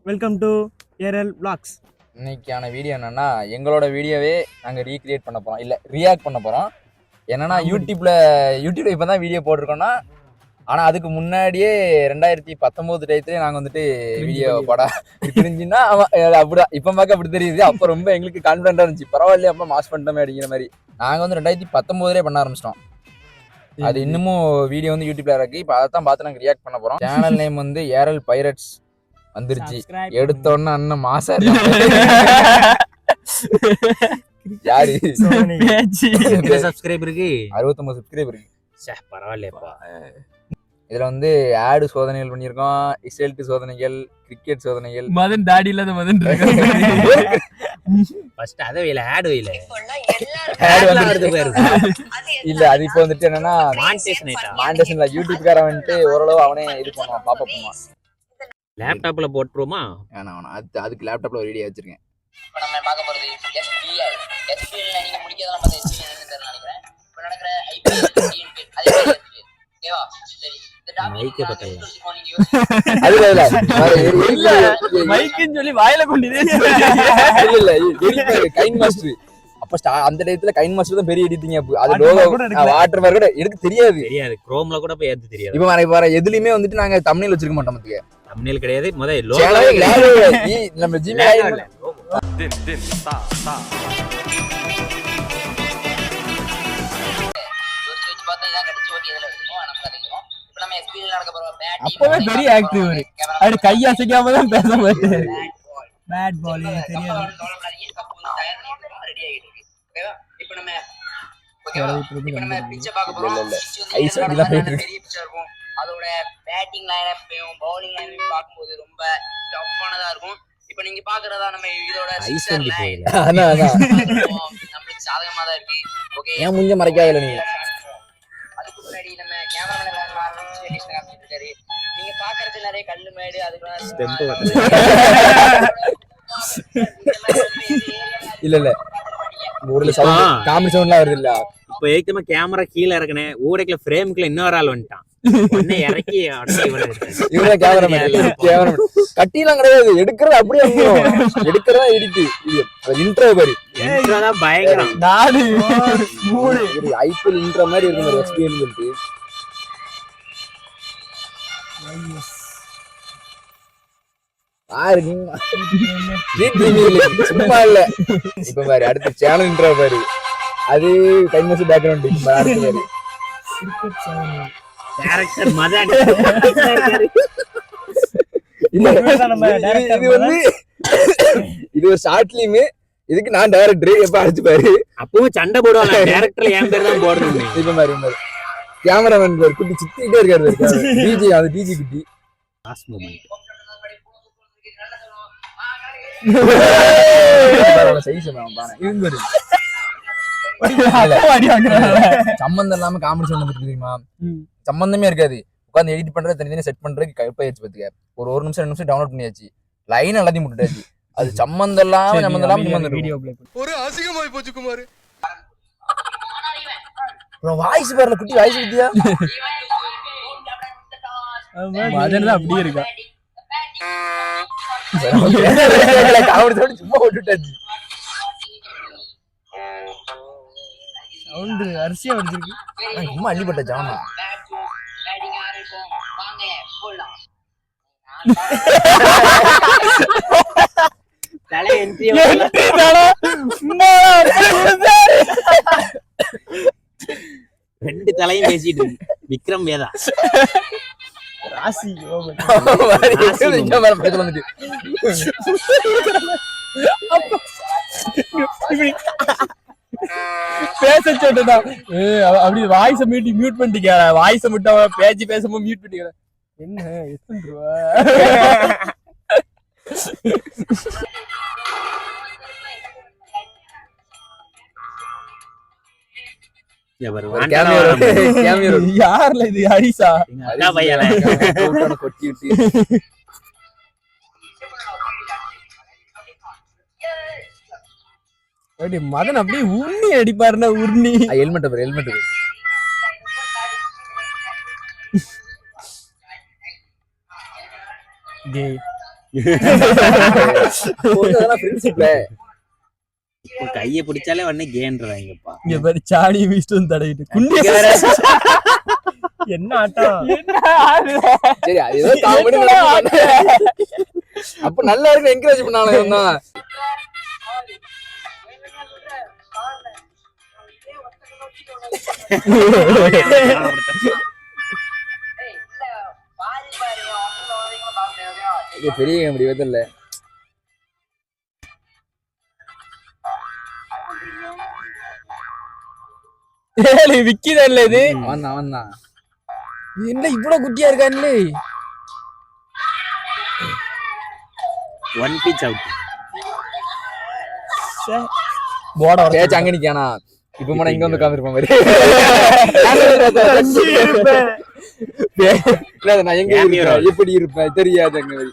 Welcome to Eral vlogs. இன்னைக்கான video என்னன்னா எங்களோட வீடியோவே நாங்கள் ரீக்ரியேட் பண்ண போகிறோம், இல்லை ரியாக்ட் பண்ண போகிறோம். என்னன்னா யூடியூப்ல இப்போ தான் வீடியோ போட்டிருக்கோன்னா, ஆனால் அதுக்கு முன்னாடியே 2019 டயத்துலேயே நாங்கள் வந்துட்டு வீடியோ படம் தெரிஞ்சுன்னா அப்படிதான் இப்போ பார்க்க அப்படி தெரியுது. அப்போ ரொம்ப எங்களுக்கு கான்ஃபிடென்ட்டாக இருந்துச்சு, பரவாயில்லையே அப்போ மாஸ் பண்ணிட்டோமே அப்படிங்கிற மாதிரி. நாங்கள் வந்து 2019 பண்ண ஆரம்பிச்சிட்டோம். அது இன்னமும் வீடியோ வந்து யூடியூப்ல இருக்கு. இப்போ அதை தான் பார்த்து நாங்கள் ரியாக்ட் பண்ண போகிறோம். சேனல் நேம் வந்து ஏரல் பைரட்ஸ் வந்துருச்சு. எடுத்தோன்னா அண்ணன் மாசா யாரு சப்ஸ்கிரைபருக்கு 69 சப்ஸ்கிரைபர் இருக்கு. பரவாயில்லையப்பா. இதுல வந்து ஆடு சோதனைகள் பண்ணியிருக்கோம், ரிசல்ட் சோதனைகள், கிரிக்கெட் சோதனைகள். மதன் தாடி இல்லாத மதன் ஃபர்ஸ்ட் அத வேல ஆட் வேல இல்ல அது இப்போ வந்துட்டு என்னன்னா மானிட்டேஷன்ல யூடியூப்காரன் வந்துட்டு ஓரளவு அவனே இது பண்ணுவான், பாப்பா பண்ணுவான். லேப்டாப்ல போட்டுருவோமா? அதுக்கு லேப்டாப்ல ஒரு வீடியோ வச்சிருக்கேன். இப்போ நம்ம பார்க்க போறது SBI. SBI நீங்க முடிக்காதலாம் பார்த்தா SBI என்னன்னு தெரியல நினைக்கிறேன். இப்போ நடக்கிற IPL அதே ஓகேவா? சரி இந்த டாபிக் மைக்குன்னு சொல்லி வாயில கொண்டு இல்ல கைன் மாஸ்டர். அப்ப அந்த டயத்துல கைன் மாஸ்டர் தான் பெரிய எடிட்டிங் ஆப். அது லோகோ வாட்டர் மார்க் கூட எடுக்க தெரியாது. குரோம்ல கூட போய் ஏத்து தெரியாது. இப்போ வர எதுலயுமே வந்துட்டு நாங்க தம்ப்நெயில் வச்சிருக்க மாட்டோம். மத்திய தம்ப்நெயில் கிடையாது. முதல்ல லோகோ நம்ம ஜிமெயில் அப்பவே பெரிய ஆக்டிவ். அப்படி கை அசைக்காம தான் பேச மாட்டேன். பேட் பால் தெரியாது. இப்போ நம்ம பிச்சை பார்க்க போறோம். ஐஸ் வந்து பெரிய பிச்சா இருக்கும். அதோட பேட்டிங் லைனப்பையும் பவுலிங் லைனையும் பார்க்கும்போது ரொம்ப டஃப்பானதா இருக்கும். இப்போ நீங்க பாக்குறதா நம்ம இதோட நம்மளுக்கு சாதகமா தான் இருக்கு. ஓகே, ஏன் முஞ்ச மறைக்காதல நீங்க. அதுக்கு முன்னாடி நம்ம கேமராமேன் காமிச்சிட்டு இருக்காரு. நீங்க பாக்குறது நிறைய கல்லு மேடு இல்ல ஊர்ல காமெடி சவுண்ட்லாம் வருது இல்ல. இப்போ ஏக்கமா கேமரா கீழே இறக்குனே ஊரைக்குள்ள ஃப்ரேமுக்குள்ள இன்னொரு ஆள் வந்துட்டான். உடனே இறக்கி இவரே கேமராமேன். கட்டிலாம் கிடையாது, எடுக்கிறது அப்படியே எடுக்கிறதா எடிட். இன்ட்ரோ பாரு, இன்ட்ரோ தான் பயங்கரம். 4 3 ஐபிஎல் இன்ட்ரோ மாதிரி இருக்கும் எக்ஸ்பீரியன்ஸ் சொல்லிட்டு. சும்மா இல்ல. இப்ப பாரு அடுத்த சேனல் இன்ட்ரோ பாரு, அது கைமஸ் பேக்ரவுண்ட். டைரக்டர் மதன். இது ஒரு ஷார்ட் ஃபிலிம். இதுக்கு நான் டைரக்டர். எப்ப அடிச்சு பாரு அப்பவும் சண்டை போடுவாங்க. டைரக்டர்ல என் பேர் தான் போடணும். இப்ப மாதிரி கேமராமேன் பாரு குட்டி சுத்திட்டே இருக்காரு. டிஜி அது டிஜி குட்டி. லாஸ்ட் மூமெண்ட் சம்பந்தம் இல்லாம காமெடி சொன்ன தெரியுமா? சம்பந்தமே இருக்காது. உட்காந்து எடிட் பண்றது தனித்தனி செட் பண்றதுக்கு கடுப்பாயிருச்சு. பாத்துக்க ஒரு நிமிஷம் 2 நிமிஷம் டவுன்லோட் பண்ணியாச்சு. லைன் எல்லாத்தையும் முட்டுட்டாச்சு. அது சம்பந்தம் இல்லாம ஒரு அசிங்கமாய் போச்சு குமார். வாய்ஸ் பாருல குட்டி வாய்ஸ் குட்டியா மதன் அப்படியே இருக்கா. சும்மா விட்டுட்டாச்சு. சவுண்ட் அரிசியா வச்சிருக்கு. சும்மா அள்ளிப்பட்ட ஜாமா. தலை என்ட்ரி ரெண்டு தலையும் பேசிட்டு விக்ரம் வேதா ராசி பேச சொல்லிட்டா. அப்படி வாய்ஸ் மியூட் பண்ணிட்டீங்க. வாய்ஸ் மட்டும் பேச்சு பேசும்போது மியூட் பண்ணிக்கிற. என்ன எத்தனை ரூபா? யாருல இது? ஹரிசா கொட்டி விட்டு மதன் அப்படியே உருணி அடிப்பாருன்னா உருணி. ஹெல்மெட் பாரு, ஹெல்மெட் ஃப்ரெண்ட்ஷிப்ல கையை பிடிச்சாலே உடனே கேன்றாங்கப்பா. இங்க பாரு சாணி வீஸ்டும் தடவிட்டு குண்டி என்ன ஆட்டம் சரி அது ஏதோ காமெடி அப்ப நல்லா இருக்கு என்கரேஜ் பண்ணாங்க. பெரிய முடியாது இல்ல விக்கிதான் இது அவன் தான் என்ன இவ்வளவு குட்டியா இருக்கான்ல. One pitch out. போட பேச்சு அங்க நிக்கானா இப்ப மன இங்க வந்து உட்கார்ந்திருப்பான் மாதிரி. நான் எங்க இருப்பேன் எப்படி இருப்பேன் தெரியாது அங்க மாதிரி.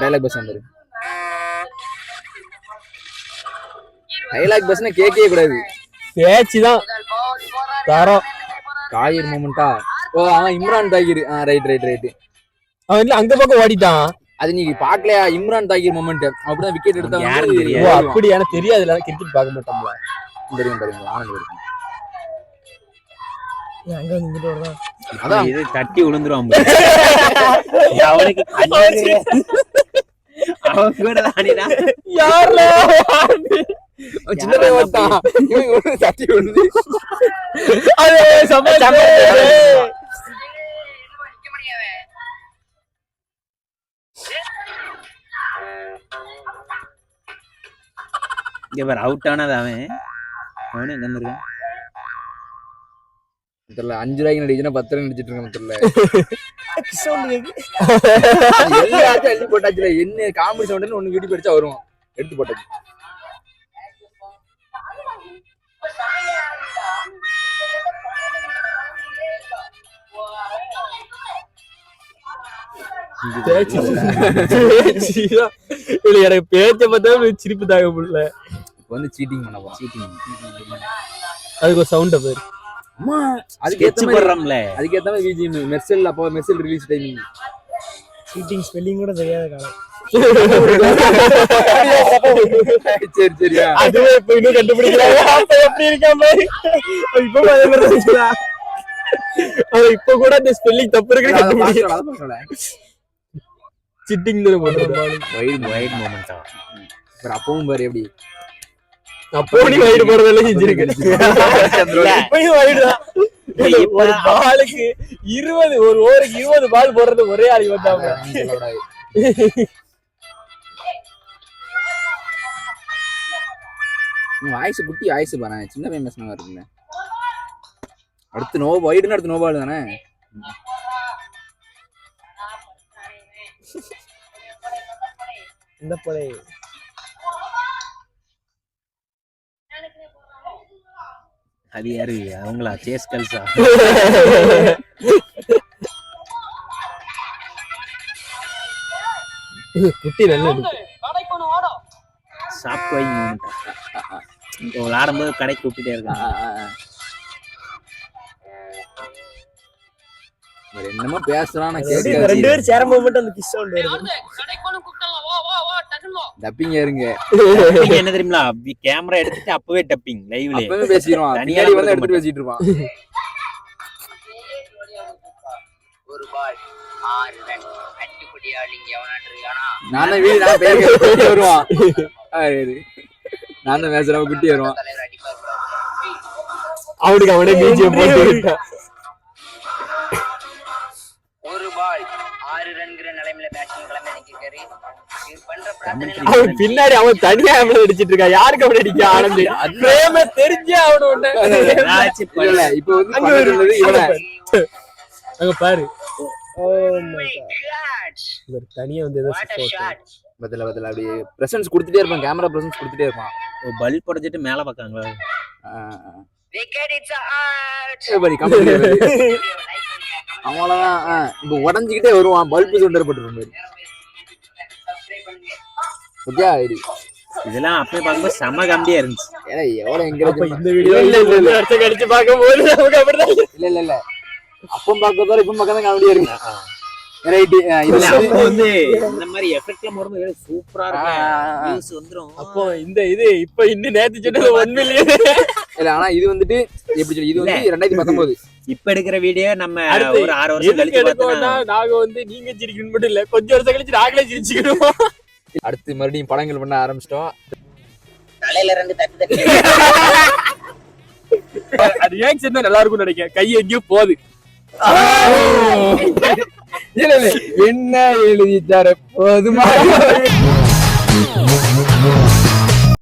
டைலாக் பஸ் வந்துரு. டைலாக் பஸ்னா கேட்கவே கூடாது, பேச்சுதான் தரம். தாகிர் மூமெண்டா. ஓ அவன் Imran Tahir. Right right right. அவன் இல்ல அங்க பக்கம் ஓடிட்டான். அது நீங்க பாக்கலையா? இம்ரான் தாகிர் மூமெண்ட் அப்படிதான் விக்கெட் எடுத்தா யாரும் தெரியாது. அப்படி எனக்கு தெரியாதுல, கிரிக்கெட் பார்க்க மாட்டோம்ல. தெரியும் தெரியும் ஆனந்த் இருக்கும். அங்க வந்து இங்கிட்டு வரலாம். அதான் இது தட்டி விழுந்துரும். அவனுக்கு அவன் கூட தானிடா யாருல சின்ன பையன் ஓட்டான் தட்டி விழுந்து இங்க பாரு அவுட் ஆனது அவன். அவனு எங்க இருக்கான் தெரியல. 5 ரூபாய்க்கு நடிச்சுன்னா 10 ரூபாய் நடிச்சிட்டு இருக்கான் தெரியல. எல்லாத்தையும் எழுதி போட்டாச்சுல. என்ன காமெடி சவுண்ட் ஒண்ணு வீடியோ படிச்சா வரும், எடுத்து போட்டாச்சு. எனக்கு பேச்ச பார்த்தா சிரிப்பு தாங்க முடியல. இப்ப வந்து சீட்டிங் பண்ண போறோம். சீட்டிங் அதுக்கு ஒரு சவுண்ட் பேரு. அதுக்கேத்த மாதிரி விஜிஎம் மெர்சல். அப்போ Mersal release timing. Cheating spelling கூட தெரியாத காலம். சரி சரியா அதுவே இப்ப இன்னும் கண்டுபிடிக்கிறாங்க. அப்ப எப்படி இருக்கான் பாரு. இப்ப அதே மாதிரி தான். இப்ப கூட இந்த ஸ்பெல்லிங் தப்பு இருக்கு கண்டுபிடிக்கல. சிட்டிங் தான போடுறாங்க. வைட் மொமெண்டா. அப்பவும் பாரு எப்படி அப்போ நீ வைட் போறதல்ல இன்ஜின் கடிச்சு. இப்பயும் வைட் தான். ஒரு பாலுக்கு 20 ஒரு ஓவருக்கு 20 பால் போடுறது ஒரே ஆளி வந்தாங்க. வாய்ஸ் குட்டி வாய்ஸ் பாரு. சின்ன பையன் பேசுனா இருக்குல்ல. அடுத்து நோ வைடுன்னு அடுத்து நோ பால் தானே. இந்த போலே அது யாரு? அவங்களா? சேஸ் கல்ஸா? குட்டி நல்ல ஷாப் கோயிங் மொமெண்ட். விளையாடும்போது கடைக்கு கூப்பிட்டே இருக்கான். என்னமோ பேசுறான் நான் கேட்க. 2 பேர் சேர மூமெண்ட் அந்த கிஸ் சவுண்ட் வருது. டப்பிங் ஏறுங்க. என்ன தெரியுமா? கேமரா எடுத்துட்டு அப்பவே டப்பிங் லைவ்ல. அப்பவே பேசிடுவான். தனியாடி வந்து எடுத்து பேசிட்டு இருப்பான். ஒரு பால் 6 ரன். அட்டிக்குடியாளிங்க எவனாட்டு இருக்கானா? நான் தான் வீடு நான் பேசி வருவான். நான் தான் பேசுறேன் குட்டி வருவான். தலைவர் அடிப்பார். அவனுக்கு அவனே பிஜிஎம் போட்டு ஒரு பால் 6 ரன்ங்கிற நிலைமையில பேட்டிங் கிளம்பி நிக்கிறாரு. இவர் பண்ற பிரார்த்தனை அவன் பின்னாடி அவன் தனியா அவன் அடிச்சிட்டு இருக்கான். யாருக்கு அவன் அடிக்க ஆனந்த் பிரேம தெரிஞ்சே அவன ஒண்ணு. இல்ல இப்போ வந்து பண்றது இவன அங்க பாரு. Oh my god. இவர் தனியா வந்து ஏதோ ஷாட். பதில பதில அப்படியே பிரசன்ஸ் கொடுத்துட்டே இருப்பான். கேமரா பிரசன்ஸ் கொடுத்துட்டே இருப்பான். பல்ப் உடைச்சிட்டு மேல பாக்காங்களா? Wicket it's out. ஏய் படி கமெண்ட் அவ்வளவுதான். இப்ப உடஞ்சுக்கிட்டே வருவான், பல்பு சுண்டரப்பட்டு மாதிரி. ஓகே ஐடி இதெல்லாம் அப்பயே பார்க்கும்போது செம காமெடியா இருந்துச்சு. ஏன்னா எவ்வளவு எங்க இந்த வீடியோ வருஷம் கழிச்சு பார்க்கும்போது நமக்கு அப்படிதான் இல்ல அப்பம் பார்க்கறதோட இப்ப பார்க்க தான் காமெடியா இருக்கு. ரைட் இதுல அப்போ வந்து இந்த மாதிரி எஃபெக்ட்ல போடும்போது சூப்பரா இருக்கு. வியூஸ் வந்துரும். அப்போ இந்த இது இப்ப இன்னும் நேத்து சொன்னது 1 மில்லியன் இல்ல. ஆனா இது வந்துட்டு எப்படி சொல்லி, இது வந்து 2019. இப்ப எடுக்கிற வீடியோ நம்ம அடுத்து ஒரு 6 வருஷம் கழிச்சு எடுக்கணும்னா பார்த்தா நாங்க வந்து நீங்க சிரிக்கணும் மட்டும் இல்ல, கொஞ்சம் வருஷம் கழிச்சு நாங்களே சிரிச்சுக்கணும். அடுத்து மறுபடியும் படங்கள் பண்ண ஆரம்பிச்சிட்டோம். தலையில 2 தட்டு தட்டி அது ரியாக்ஷன் தான் நல்லா இருக்கும்னு நினைக்கிறேன். கை எங்கேயும் போகுது. இல்ல என்ன எழுதிட்டாரு போதுமா?